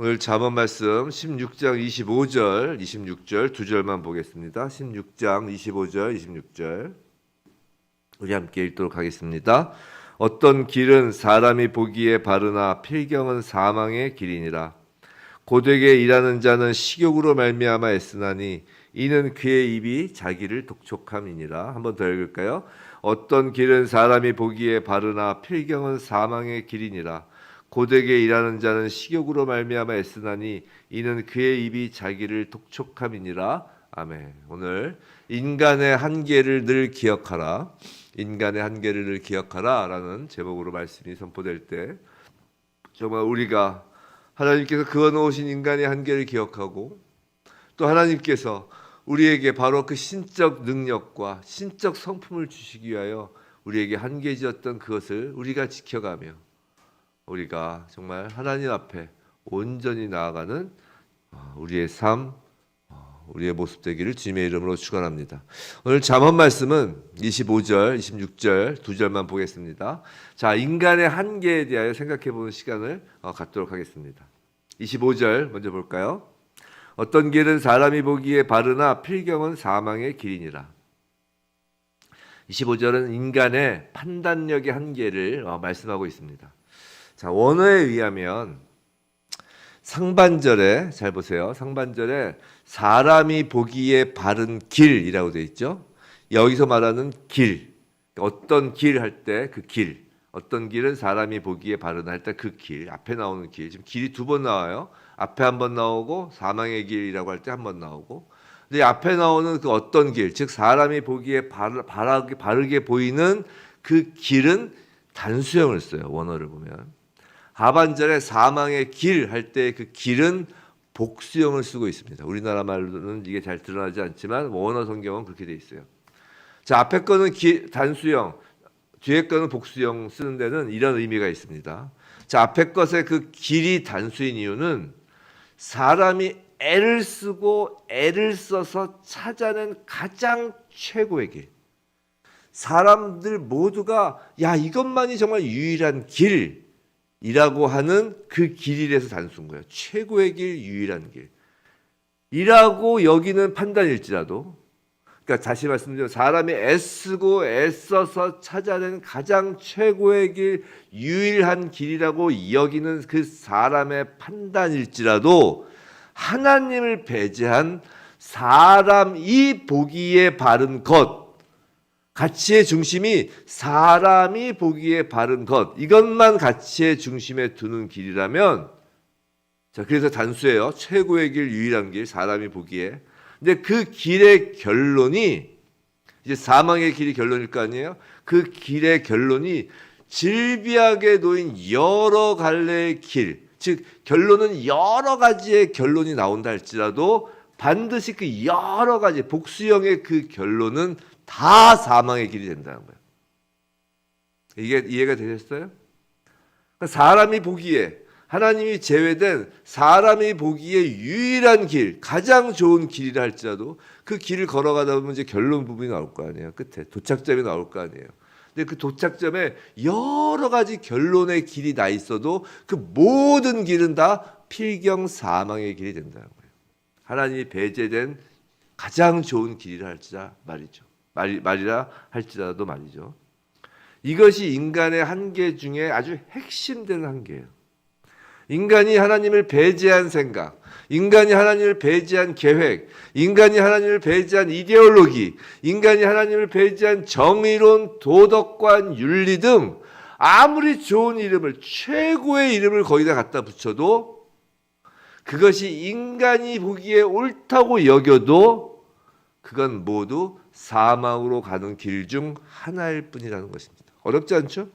오늘 잠언 말씀 16장 26절 두 절만 보겠습니다. 16장 25절 26절 우리 함께 읽도록 하겠습니다. 어떤 길은 사람이 보기에 바르나 필경은 사망의 길이니라. 고되게 일하는 자는 식욕으로 말미암아 애쓰나니 이는 그의 입이 자기를 독촉함이니라. 한번 더 읽을까요? 어떤 길은 사람이 보기에 바르나 필경은 사망의 길이니라. 고되게 일하는 자는 식욕으로 말미암아 애쓰나니 이는 그의 입이 자기를 독촉함이니라. 아멘. 오늘 인간의 한계를 늘 기억하라. 인간의 한계를 늘 기억하라 라는 제목으로 말씀이 선포될 때 정말 우리가 하나님께서 그어놓으신 인간의 한계를 기억하고 또 하나님께서 우리에게 바로 그 신적 능력과 신적 성품을 주시기 위하여 우리에게 한계 지었던 그것을 우리가 지켜가며 우리가 정말 하나님 앞에 온전히 나아가는 우리의 삶, 우리의 모습 되기를 주님의 이름으로 축원합니다. 오늘 잠언 말씀은 25절, 26절 두 절만 보겠습니다. 자, 인간의 한계에 대하여 생각해 보는 시간을 갖도록 하겠습니다. 25절 먼저 볼까요? 어떤 길은 사람이 보기에 바르나 필경은 사망의 길이니라. 25절은 인간의 판단력의 한계를 말씀하고 있습니다. 자, 원어에 의하면 상반절에 잘 보세요. 상반절에 사람이 보기에 바른 길이라고 되어 있죠. 여기서 말하는 길, 어떤 길 할 때 그 길, 어떤 길은 사람이 보기에 바르나 할 때 그 길, 앞에 나오는 길. 지금 길이 두 번 나와요. 앞에 한 번 나오고 사망의 길이라고 할 때 한 번 나오고. 근데 앞에 나오는 그 어떤 길, 즉 사람이 보기에 바르게 보이는 그 길은 단수형을 써요. 원어를 보면. 하반절에 사망의 길 할 때 그 길은 복수형을 쓰고 있습니다. 우리나라 말로는 이게 잘 드러나지 않지만 원어 성경은 그렇게 돼 있어요. 자, 앞에 거는 단수형, 뒤에 거는 복수형 쓰는 데는 이런 의미가 있습니다. 자, 앞에 것의 그 길이 단수인 이유는 사람이 애를 쓰고 애를 써서 찾아낸 가장 최고의 길. 사람들 모두가 야, 이것만이 정말 유일한 길이라고 하는 그 길이라서 단수인 거예요. 최고의 길, 유일한 길. 이라고 여기는 판단일지라도, 그러니까 다시 말씀드리면 사람이 애쓰고 애써서 찾아낸 가장 최고의 길, 유일한 길이라고 여기는 그 사람의 판단일지라도 하나님을 배제한 사람이 보기에 바른 것, 가치의 중심이 사람이 보기에 바른 것, 이것만 가치의 중심에 두는 길이라면, 자, 그래서 단수예요. 최고의 길, 유일한 길, 사람이 보기에. 근데 그 길의 결론이 이제 사망의 길이 결론일 거 아니에요? 그 길의 결론이 질비하게 놓인 여러 갈래의 길, 즉 결론은 여러 가지의 결론이 나온다 할지라도 반드시 그 여러 가지 복수형의 그 결론은 다 사망의 길이 된다는 거예요. 이게 이해가 되셨어요? 그러니까 사람이 보기에, 하나님이 제외된 사람이 보기에 유일한 길, 가장 좋은 길이라 할지라도 그 길을 걸어가다 보면 이제 결론 부분이 나올 거 아니에요. 끝에 도착점이 나올 거 아니에요. 근데 그 도착점에 여러 가지 결론의 길이 나 있어도 그 모든 길은 다 필경 사망의 길이 된다는 거예요. 하나님이 배제된 가장 좋은 길이라 할지라 말이죠. 말이라 할지라도 말이죠. 이것이 인간의 한계 중에 아주 핵심되는 한계예요. 인간이 하나님을 배제한 생각, 인간이 하나님을 배제한 계획, 인간이 하나님을 배제한 이데올로기, 인간이 하나님을 배제한 정의론, 도덕관, 윤리 등 아무리 좋은 이름을, 최고의 이름을 거기다 갖다 붙여도 그것이 인간이 보기에 옳다고 여겨도 그건 모두 사망으로 가는 길 중 하나일 뿐이라는 것입니다. 어렵지 않죠?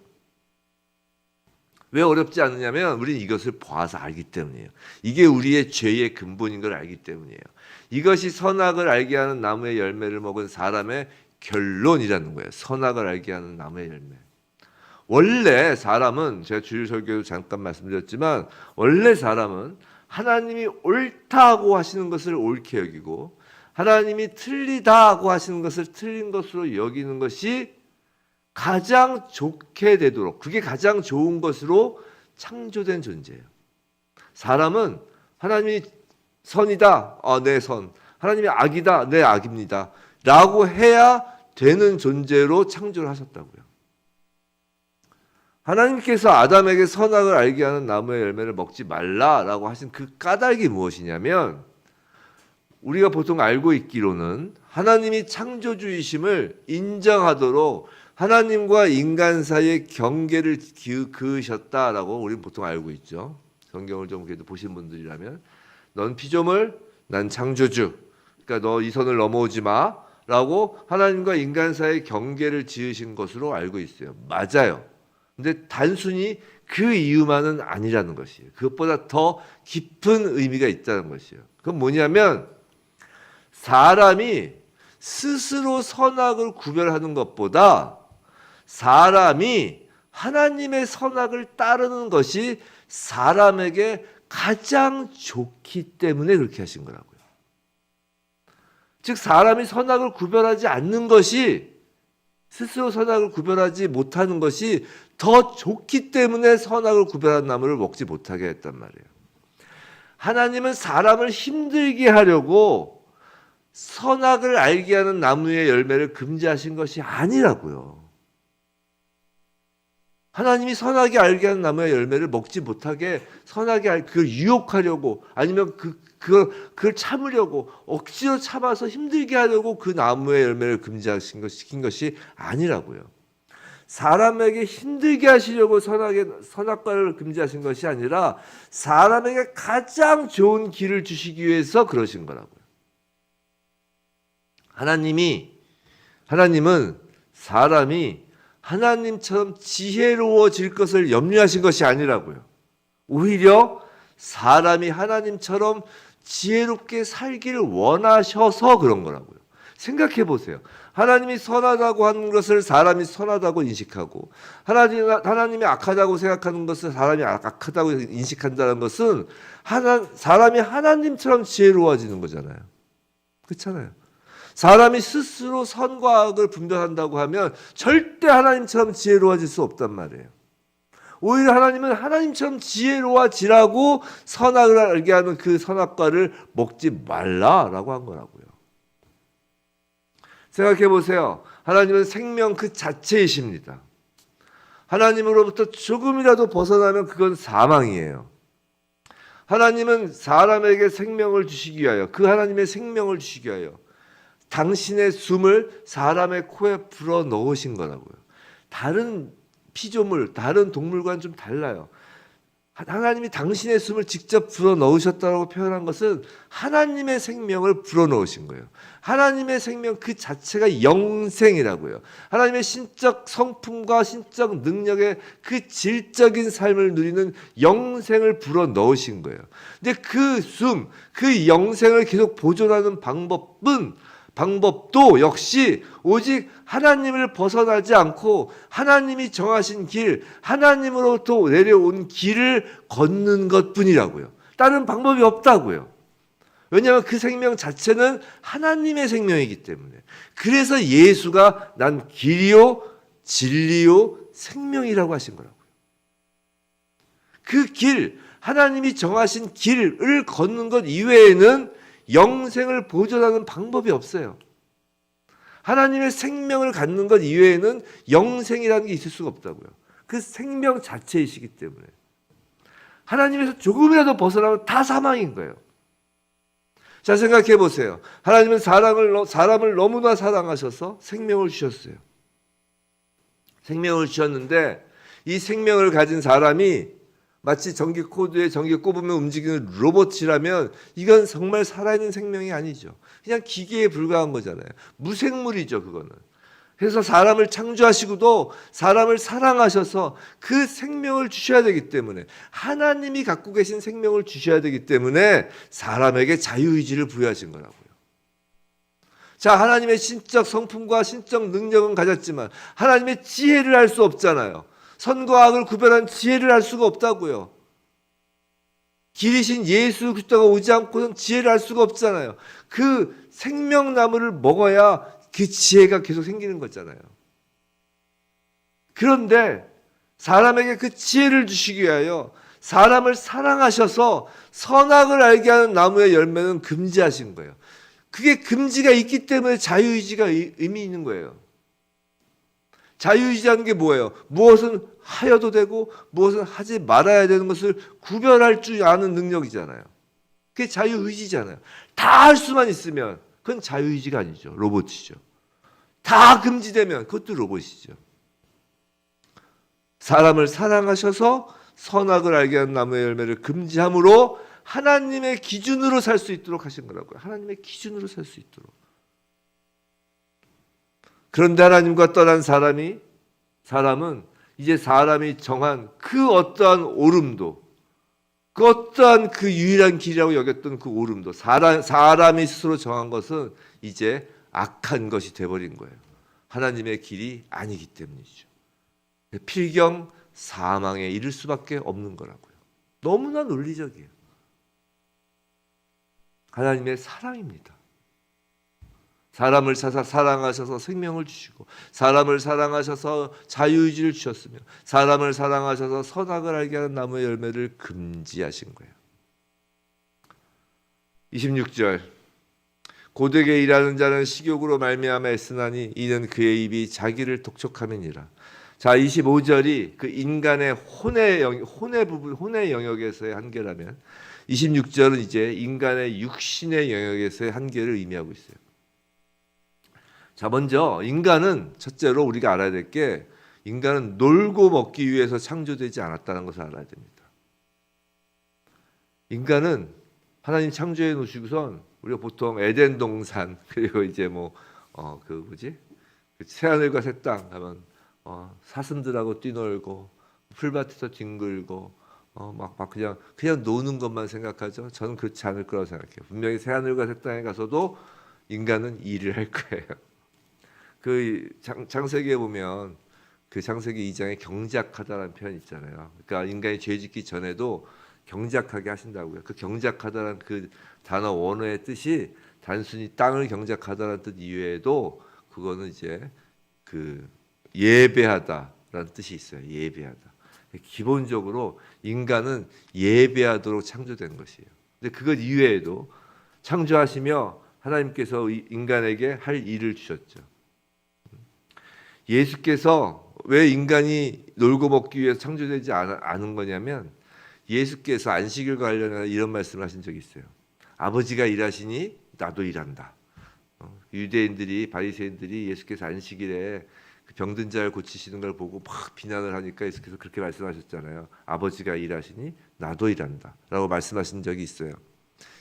왜 어렵지 않느냐면 우리는 이것을 봐서 알기 때문이에요. 이게 우리의 죄의 근본인 걸 알기 때문이에요. 이것이 선악을 알게 하는 나무의 열매를 먹은 사람의 결론이라는 거예요. 선악을 알게 하는 나무의 열매. 원래 사람은, 제가 주일 설교에도 잠깐 말씀드렸지만, 원래 사람은 하나님이 옳다고 하시는 것을 옳게 여기고 하나님이 틀리다고 하시는 것을 틀린 것으로 여기는 것이 가장 좋게 되도록, 그게 가장 좋은 것으로 창조된 존재예요. 사람은 하나님이 선이다. 내 선. 하나님이 악이다. 내 악입니다. 라고 해야 되는 존재로 창조를 하셨다고요. 하나님께서 아담에게 선악을 알게 하는 나무의 열매를 먹지 말라라고 하신 그 까닭이 무엇이냐면, 우리가 보통 알고 있기로는 하나님이 창조주이심을 인정하도록 하나님과 인간 사이의 경계를 그으셨다라고 우리는 보통 알고 있죠. 성경을 좀 그래도 보신 분들이라면, 넌 피조물, 난 창조주. 그러니까 너 이 선을 넘어오지 마라고 하나님과 인간 사이의 경계를 지으신 것으로 알고 있어요. 맞아요. 근데 단순히 그 이유만은 아니라는 것이에요. 그것보다 더 깊은 의미가 있다는 것이에요. 그건 뭐냐면, 사람이 스스로 선악을 구별하는 것보다 사람이 하나님의 선악을 따르는 것이 사람에게 가장 좋기 때문에 그렇게 하신 거라고요. 즉, 사람이 선악을 구별하지 않는 것이, 스스로 선악을 구별하지 못하는 것이 더 좋기 때문에 선악을 구별한 나무를 먹지 못하게 했단 말이에요. 하나님은 사람을 힘들게 하려고 선악을 알게 하는 나무의 열매를 금지하신 것이 아니라고요. 하나님이 선악이 알게 하는 나무의 열매를 먹지 못하게 그걸 유혹하려고, 아니면 그걸 참으려고, 억지로 참아서 힘들게 하려고 그 나무의 열매를 시킨 것이 아니라고요. 사람에게 힘들게 하시려고 선악과를 금지하신 것이 아니라 사람에게 가장 좋은 길을 주시기 위해서 그러신 거라고요. 하나님은 사람이 하나님처럼 지혜로워질 것을 염려하신 것이 아니라고요. 오히려 사람이 하나님처럼 지혜롭게 살기를 원하셔서 그런 거라고요. 생각해 보세요. 하나님이 선하다고 하는 것을 사람이 선하다고 인식하고, 하나님이 악하다고 생각하는 것을 사람이 악하다고 인식한다는 것은 사람이 하나님처럼 지혜로워지는 거잖아요. 그렇잖아요. 사람이 스스로 선과 악을 분별한다고 하면 절대 하나님처럼 지혜로워질 수 없단 말이에요. 오히려 하나님은 하나님처럼 지혜로워지라고 선악을 알게 하는 그 선악과를 먹지 말라라고 한 거라고요. 생각해 보세요. 하나님은 생명 그 자체이십니다. 하나님으로부터 조금이라도 벗어나면 그건 사망이에요. 하나님은 사람에게 생명을 주시기 위하여, 그 하나님의 생명을 주시기 위하여 당신의 숨을 사람의 코에 불어 넣으신 거라고요. 다른 피조물, 다른 동물과는 좀 달라요. 하나님이 당신의 숨을 직접 불어 넣으셨다고 표현한 것은 하나님의 생명을 불어 넣으신 거예요. 하나님의 생명 그 자체가 영생이라고요. 하나님의 신적 성품과 신적 능력의 그 질적인 삶을 누리는 영생을 불어 넣으신 거예요. 근데 그 숨, 그 영생을 계속 보존하는 방법도 역시 오직 하나님을 벗어나지 않고 하나님이 정하신 길, 하나님으로부터 내려온 길을 걷는 것뿐이라고요. 다른 방법이 없다고요. 왜냐하면 그 생명 자체는 하나님의 생명이기 때문에. 그래서 예수가 난 길이요 진리요 생명이라고 하신 거라고요. 그 길, 하나님이 정하신 길을 걷는 것 이외에는 영생을 보존하는 방법이 없어요. 하나님의 생명을 갖는 것 이외에는 영생이라는 게 있을 수가 없다고요. 그 생명 자체이시기 때문에. 하나님에서 조금이라도 벗어나면 다 사망인 거예요. 자, 생각해 보세요. 하나님은 사람을 너무나 사랑하셔서 생명을 주셨어요. 생명을 주셨는데 이 생명을 가진 사람이 마치 전기 코드에 전기 꼽으면 움직이는 로봇이라면 이건 정말 살아있는 생명이 아니죠. 그냥 기계에 불과한 거잖아요. 무생물이죠, 그거는. 그래서 사람을 창조하시고도 사람을 사랑하셔서 그 생명을 주셔야 되기 때문에, 하나님이 갖고 계신 생명을 주셔야 되기 때문에 사람에게 자유의지를 부여하신 거라고요. 자, 하나님의 신적 성품과 신적 능력은 가졌지만 하나님의 지혜를 알 수 없잖아요. 선과 악을 구별한 지혜를 알 수가 없다고요. 길이신 예수 그리스도가 오지 않고는 지혜를 알 수가 없잖아요. 그 생명나무를 먹어야 그 지혜가 계속 생기는 거잖아요. 그런데 사람에게 그 지혜를 주시기 위하여 사람을 사랑하셔서 선악을 알게 하는 나무의 열매는 금지하신 거예요. 그게 금지가 있기 때문에 자유의지가 의미 있는 거예요. 자유의지라는 게 뭐예요? 무엇은 하여도 되고 무엇은 하지 말아야 되는 것을 구별할 줄 아는 능력이잖아요. 그게 자유의지잖아요. 다 할 수만 있으면 그건 자유의지가 아니죠. 로봇이죠. 다 금지되면 그것도 로봇이죠. 사람을 사랑하셔서 선악을 알게 하는 나무의 열매를 금지함으로 하나님의 기준으로 살 수 있도록 하신 거라고요. 하나님의 기준으로 살 수 있도록. 그런데 하나님과 떠난 사람은 이제 사람이 정한 그 어떠한 옳음도, 그 어떠한 그 유일한 길이라고 여겼던 그 옳음도, 사람이 스스로 정한 것은 이제 악한 것이 돼버린 거예요. 하나님의 길이 아니기 때문이죠. 필경 사망에 이를 수밖에 없는 거라고요. 너무나 논리적이에요. 하나님의 사랑입니다. 사람을 사랑하셔서 생명을 주시고, 사람을 사랑하셔서 자유의지를 주셨으며, 사람을 사랑하셔서 선악을 알게 하는 나무의 열매를 금지하신 거예요. 26절, 고되게 일하는 자는 식욕으로 말미암아 애쓰나니 이는 그의 입이 자기를 독촉함이니라. 자, 25절이 그 인간의 혼의 영역에서의 한계라면 26절은 이제 인간의 육신의 영역에서의 한계를 의미하고 있어요. 자, 먼저 인간은 첫째로 우리가 알아야 될 게 인간은 놀고 먹기 위해서 창조되지 않았다는 것을 알아야 됩니다. 인간은 하나님 창조해 놓으시고선 우리가 보통 에덴 동산 그리고 이제 그 새하늘과 새 땅 하면 사슴들하고 뛰놀고 풀밭에서 뒹굴고 막 그냥 노는 것만 생각하죠. 저는 그렇지 않을 거라고 생각해요. 분명히 새하늘과 새 땅에 가서도 인간은 일을 할 거예요. 그 창세기에 보면 그 창세기 2장에 경작하다라는 표현이 있잖아요. 그러니까 인간이 죄짓기 전에도 경작하게 하신다고요. 그 경작하다라는 그 단어 원어의 뜻이 단순히 땅을 경작하다라는 뜻 이외에도 그거는 이제 그 예배하다라는 뜻이 있어요. 예배하다. 기본적으로 인간은 예배하도록 창조된 것이에요. 근데 그것 이외에도 창조하시며 하나님께서 인간에게 할 일을 주셨죠. 예수께서 왜 인간이 놀고 먹기 위해서 창조되지 않은 거냐면 예수께서 안식일과 관련해서 이런 말씀을 하신 적이 있어요. 아버지가 일하시니 나도 일한다. 유대인들이 바리새인들이 예수께서 안식일에 병든 자를 고치시는 걸 보고 막 비난을 하니까 예수께서 그렇게 말씀하셨잖아요. 아버지가 일하시니 나도 일한다 라고 말씀하신 적이 있어요.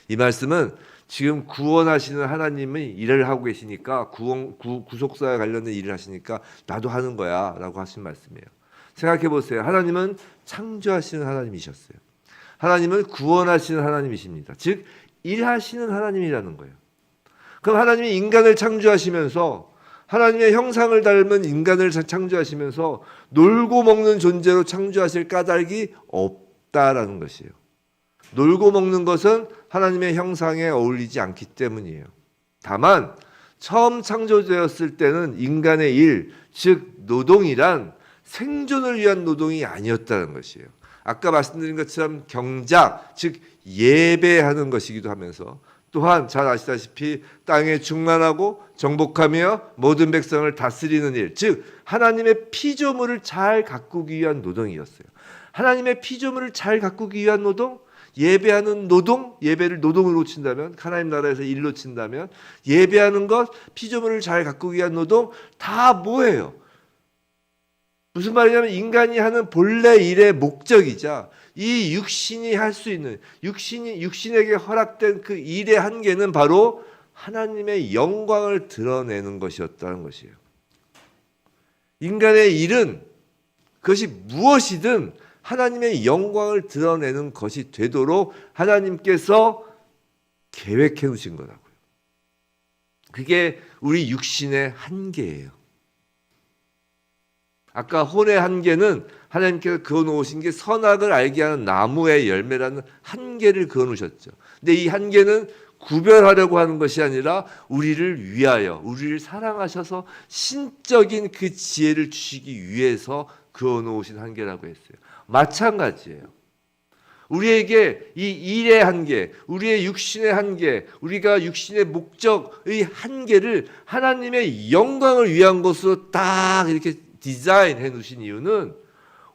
이 말씀은 지금 구원하시는 하나님이 일을 하고 계시니까 구속사에 관련된 일을 하시니까 나도 하는 거야 라고 하신 말씀이에요. 생각해 보세요. 하나님은 창조하시는 하나님이셨어요. 하나님은 구원하시는 하나님이십니다. 즉 일하시는 하나님이라는 거예요. 그럼 하나님이 인간을 창조하시면서 하나님의 형상을 닮은 인간을 창조하시면서 놀고 먹는 존재로 창조하실 까닭이 없다라는 것이에요. 놀고 먹는 것은 하나님의 형상에 어울리지 않기 때문이에요. 다만 처음 창조되었을 때는 인간의 일, 즉 노동이란 생존을 위한 노동이 아니었다는 것이에요. 아까 말씀드린 것처럼 경작, 즉 예배하는 것이기도 하면서 또한 잘 아시다시피 땅에 충만하고 정복하며 모든 백성을 다스리는 일, 즉 하나님의 피조물을 잘 가꾸기 위한 노동이었어요. 하나님의 피조물을 잘 가꾸기 위한 노동, 예배하는 노동, 예배를 노동으로 친다면, 하나님 나라에서 일로 친다면 예배하는 것, 피조물을 잘 가꾸기 위한 노동 다 뭐예요? 무슨 말이냐면 인간이 하는 본래 일의 목적이자 이 육신이 할 수 있는 육신에게 허락된 그 일의 한계는 바로 하나님의 영광을 드러내는 것이었다는 것이에요. 인간의 일은 그것이 무엇이든 하나님의 영광을 드러내는 것이 되도록 하나님께서 계획해 놓으신 거라고요. 그게 우리 육신의 한계예요. 아까 혼의 한계는 하나님께서 그어놓으신 게 선악을 알게 하는 나무의 열매라는 한계를 그어놓으셨죠. 근데 이 한계는 구별하려고 하는 것이 아니라 우리를 위하여, 우리를 사랑하셔서 신적인 그 지혜를 주시기 위해서 그어놓으신 한계라고 했어요. 마찬가지예요. 우리에게 이 일의 한계, 우리의 육신의 한계, 우리가 육신의 목적의 한계를 하나님의 영광을 위한 것으로 딱 이렇게 디자인해 놓으신 이유는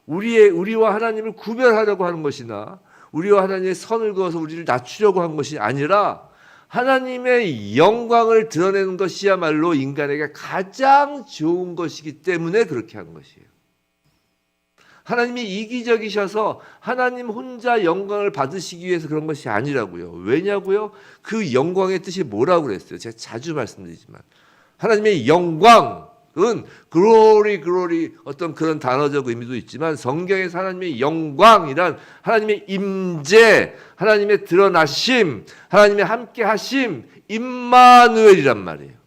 우리와 하나님을 구별하려고 하는 것이나 우리와 하나님의 선을 그어서 우리를 낮추려고 한 것이 아니라 하나님의 영광을 드러내는 것이야말로 인간에게 가장 좋은 것이기 때문에 그렇게 하는 것이에요. 하나님이 이기적이셔서 하나님 혼자 영광을 받으시기 위해서 그런 것이 아니라고요. 왜냐고요? 그 영광의 뜻이 뭐라고 그랬어요? 제가 자주 말씀드리지만 하나님의 영광은 glory 어떤 그런 단어적 의미도 있지만 성경에서 하나님의 영광이란 하나님의 임재, 하나님의 드러나심, 하나님의 함께하심, 임마누엘이란 말이에요.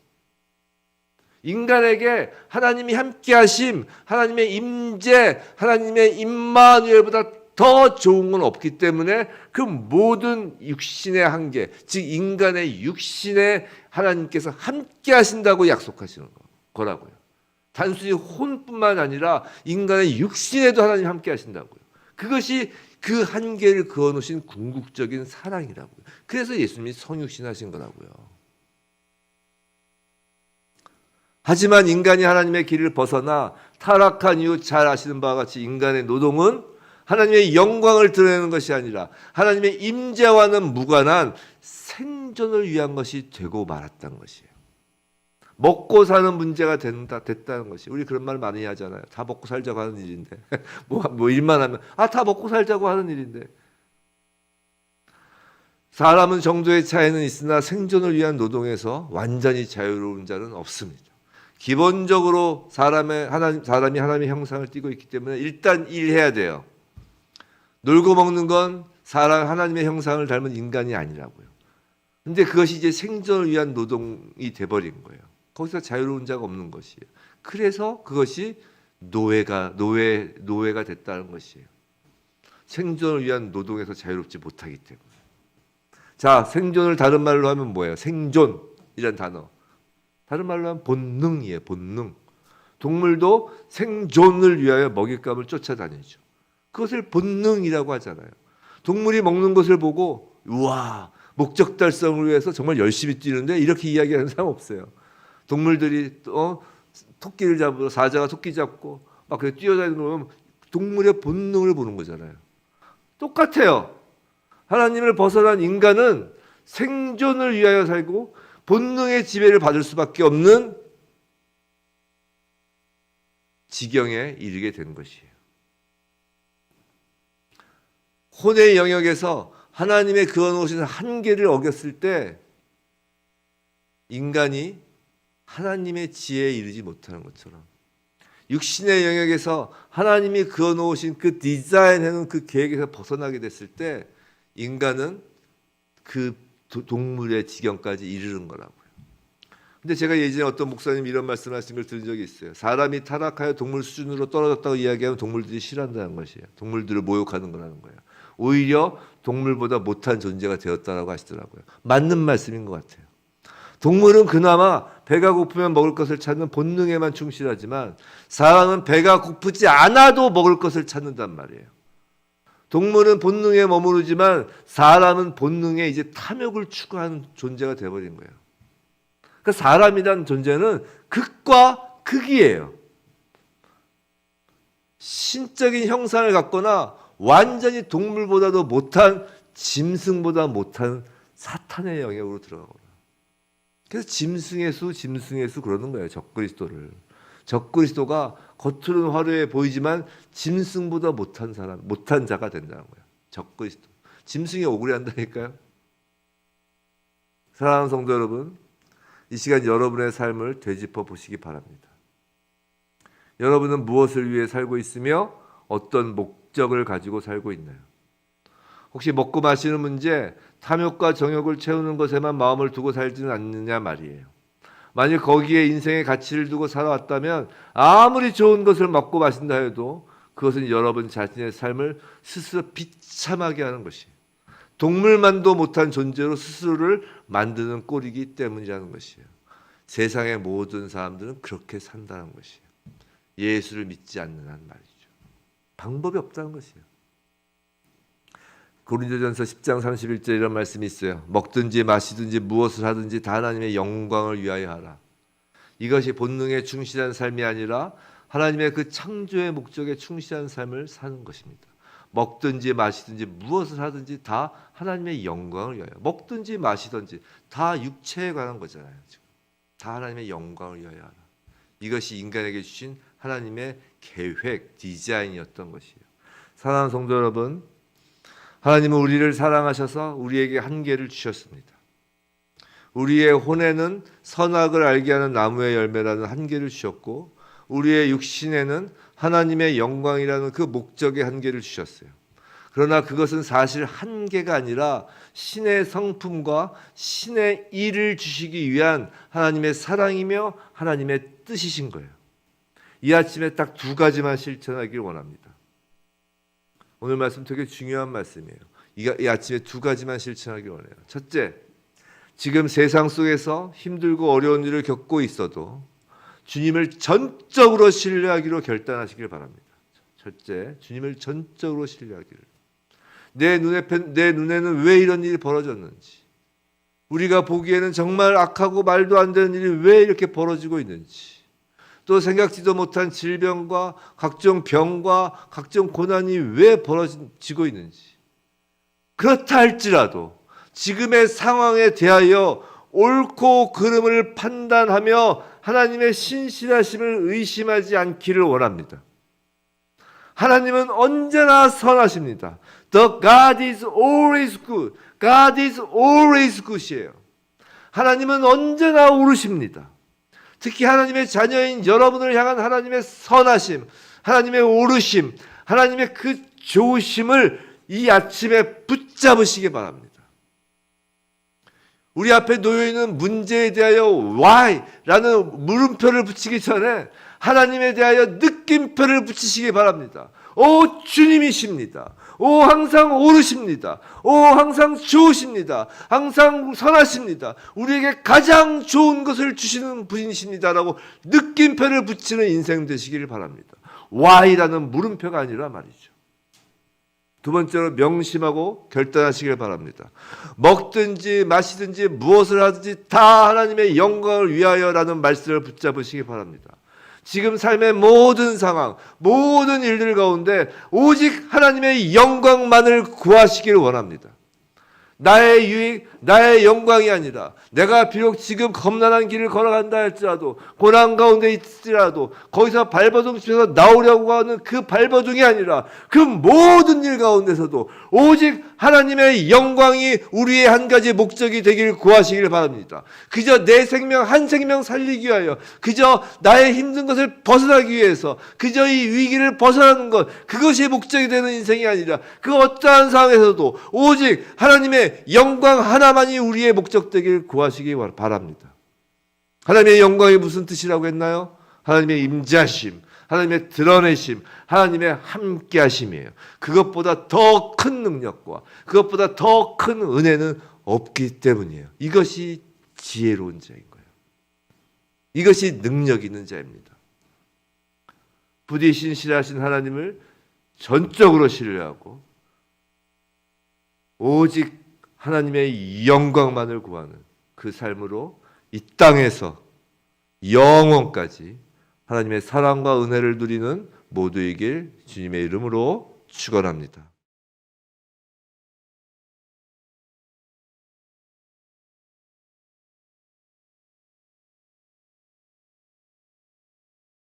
인간에게 하나님이 함께하심, 하나님의 임재, 하나님의 임마누엘보다 더 좋은 건 없기 때문에 그 모든 육신의 한계, 즉 인간의 육신에 하나님께서 함께하신다고 약속하시는 거라고요. 단순히 혼뿐만 아니라 인간의 육신에도 하나님 함께하신다고요. 그것이 그 한계를 그어놓으신 궁극적인 사랑이라고요. 그래서 예수님이 성육신하신 거라고요. 하지만 인간이 하나님의 길을 벗어나 타락한 이후 잘 아시는 바와 같이 인간의 노동은 하나님의 영광을 드러내는 것이 아니라 하나님의 임재와는 무관한 생존을 위한 것이 되고 말았다는 것이에요. 먹고 사는 문제가 됐다는 것이. 우리 그런 말 많이 하잖아요. 다 먹고 살자고 하는 일인데 뭐 일만 하면 다 먹고 살자고 하는 일인데. 사람은 정도의 차이는 있으나 생존을 위한 노동에서 완전히 자유로운 자는 없습니다. 기본적으로 사람이 하나님의 형상을 띠고 있기 때문에 일단 일해야 돼요. 놀고 먹는 건 하나님의 형상을 닮은 인간이 아니라고요. 근데 그것이 이제 생존을 위한 노동이 돼버린 거예요. 거기서 자유로운 자가 없는 것이에요. 그래서 그것이 노예가 됐다는 것이에요. 생존을 위한 노동에서 자유롭지 못하기 때문에. 자, 생존을 다른 말로 하면 뭐예요? 생존이란 단어. 다른 말로 하면 본능이에요. 본능. 동물도 생존을 위하여 먹잇감을 쫓아다니죠. 그것을 본능이라고 하잖아요. 동물이 먹는 것을 보고 우와, 목적 달성을 위해서 정말 열심히 뛰는데 이렇게 이야기하는 사람 없어요. 동물들이 토끼를 잡으러 사자가 토끼 잡고 막 그렇게 뛰어다니는 거 보면 동물의 본능을 보는 거잖아요. 똑같아요. 하나님을 벗어난 인간은 생존을 위하여 살고 본능의 지배를 받을 수밖에 없는 지경에 이르게 된 것이에요. 혼의 영역에서 하나님의 그어놓으신 한계를 어겼을 때 인간이 하나님의 지혜에 이르지 못하는 것처럼 육신의 영역에서 하나님이 그어놓으신 그 디자인해놓은 그 계획에서 벗어나게 됐을 때 인간은 그 동물의 지경까지 이르는 거라고요. 근데 제가 예전에 어떤 목사님이 이런 말씀하신 걸 들은 적이 있어요. 사람이 타락하여 동물 수준으로 떨어졌다고 이야기하면 동물들이 싫어한다는 것이에요. 동물들을 모욕하는 거라는 거예요. 오히려 동물보다 못한 존재가 되었다라고 하시더라고요. 맞는 말씀인 것 같아요. 동물은 그나마 배가 고프면 먹을 것을 찾는 본능에만 충실하지만 사람은 배가 고프지 않아도 먹을 것을 찾는단 말이에요. 동물은 본능에 머무르지만 사람은 본능에 이제 탐욕을 추구하는 존재가 되어버린 거예요. 그러니까 사람이라는 존재는 극과 극이에요. 신적인 형상을 갖거나 완전히 동물보다도 못한 짐승보다 못한 사탄의 영역으로 들어가거든요. 그래서 짐승의 수 그러는 거예요. 적그리스도를. 적그리스도가 겉으로는 화려해 보이지만 짐승보다 못한 자가 된다는 거예요. 적그리스도. 짐승이 억울해한다니까요. 사랑하는 성도 여러분, 이 시간 여러분의 삶을 되짚어 보시기 바랍니다. 여러분은 무엇을 위해 살고 있으며 어떤 목적을 가지고 살고 있나요? 혹시 먹고 마시는 문제, 탐욕과 정욕을 채우는 것에만 마음을 두고 살지는 않느냐 말이에요. 만약 거기에 인생의 가치를 두고 살아왔다면 아무리 좋은 것을 먹고 마신다 해도 그것은 여러분 자신의 삶을 스스로 비참하게 하는 것이에요. 동물만도 못한 존재로 스스로를 만드는 꼴이기 때문이라는 것이에요. 세상의 모든 사람들은 그렇게 산다는 것이에요. 예수를 믿지 않는 한 말이죠. 방법이 없다는 것이에요. 고린도전서 10장 31절 이런 말씀이 있어요. 먹든지 마시든지 무엇을 하든지 다 하나님의 영광을 위하여 하라. 이것이 본능에 충실한 삶이 아니라 하나님의 그 창조의 목적에 충실한 삶을 사는 것입니다. 먹든지 마시든지 무엇을 하든지 다 하나님의 영광을 위하여. 먹든지 마시든지 다 육체에 관한 거잖아요. 지금. 다 하나님의 영광을 위하여 하라. 이것이 인간에게 주신 하나님의 계획, 디자인이었던 것이에요. 사랑하는 성도 여러분, 하나님은 우리를 사랑하셔서 우리에게 한계를 주셨습니다. 우리의 혼에는 선악을 알게 하는 나무의 열매라는 한계를 주셨고, 우리의 육신에는 하나님의 영광이라는 그 목적의 한계를 주셨어요. 그러나 그것은 사실 한계가 아니라 신의 성품과 신의 일을 주시기 위한 하나님의 사랑이며 하나님의 뜻이신 거예요. 이 아침에 딱 두 가지만 실천하기를 원합니다. 오늘 말씀 되게 중요한 말씀이에요. 이 아침에 두 가지만 실천하기를 원해요. 첫째, 지금 세상 속에서 힘들고 어려운 일을 겪고 있어도 주님을 전적으로 신뢰하기로 결단하시길 바랍니다. 첫째, 주님을 전적으로 신뢰하기를. 내 눈에는 왜 이런 일이 벌어졌는지, 우리가 보기에는 정말 악하고 말도 안 되는 일이 왜 이렇게 벌어지고 있는지, 또 생각지도 못한 질병과 각종 병과 각종 고난이 왜 벌어지고 있는지, 그렇다 할지라도 지금의 상황에 대하여 옳고 그름을 판단하며 하나님의 신실하심을 의심하지 않기를 원합니다. 하나님은 언제나 선하십니다. The God is always good. God is always good이에요. 하나님은 언제나 옳으십니다. 특히 하나님의 자녀인 여러분을 향한 하나님의 선하심, 하나님의 옳으심, 하나님의 그 좋으심을 이 아침에 붙잡으시기 바랍니다. 우리 앞에 놓여있는 문제에 대하여 why라는 물음표를 붙이기 전에 하나님에 대하여 느낌표를 붙이시기 바랍니다. 오, 주님이십니다. 오, 항상 옳으십니다. 오, 항상 좋으십니다. 항상 선하십니다. 우리에게 가장 좋은 것을 주시는 분이십니다라고 느낌표를 붙이는 인생 되시기를 바랍니다. why라는 물음표가 아니라 말이죠. 두 번째로 명심하고 결단하시길 바랍니다. 먹든지 마시든지 무엇을 하든지 다 하나님의 영광을 위하여라는 말씀을 붙잡으시기 바랍니다. 지금 삶의 모든 상황, 모든 일들 가운데 오직 하나님의 영광만을 구하시기를 원합니다. 나의 유익, 나의 영광이 아니라 내가 비록 지금 험난한 길을 걸어간다 할지라도 고난 가운데 있을지라도 거기서 발버둥 치면서 나오려고 하는 그 발버둥이 아니라 그 모든 일 가운데서도 오직 하나님의 영광이 우리의 한 가지 목적이 되기를 구하시기를 바랍니다. 그저 내 생명 한 생명 살리기 위하여, 그저 나의 힘든 것을 벗어나기 위해서, 그저 이 위기를 벗어나는 것, 그것이 목적이 되는 인생이 아니라 그 어떠한 상황에서도 오직 하나님의 영광 하나만이 우리의 목적 되길 구하시기 바랍니다. 하나님의 영광이 무슨 뜻이라고 했나요? 하나님의 임재하심, 하나님의 드러내심, 하나님의 함께하심이에요. 그것보다 더 큰 능력과 그것보다 더 큰 은혜는 없기 때문이에요. 이것이 지혜로운 자인 거예요. 이것이 능력 있는 자입니다. 부디 신실하신 하나님을 전적으로 신뢰하고 오직 하나님의 영광만을 구하는 그 삶으로 이 땅에서 영원까지 하나님의 사랑과 은혜를 누리는 모두이길 주님의 이름으로 축원합니다.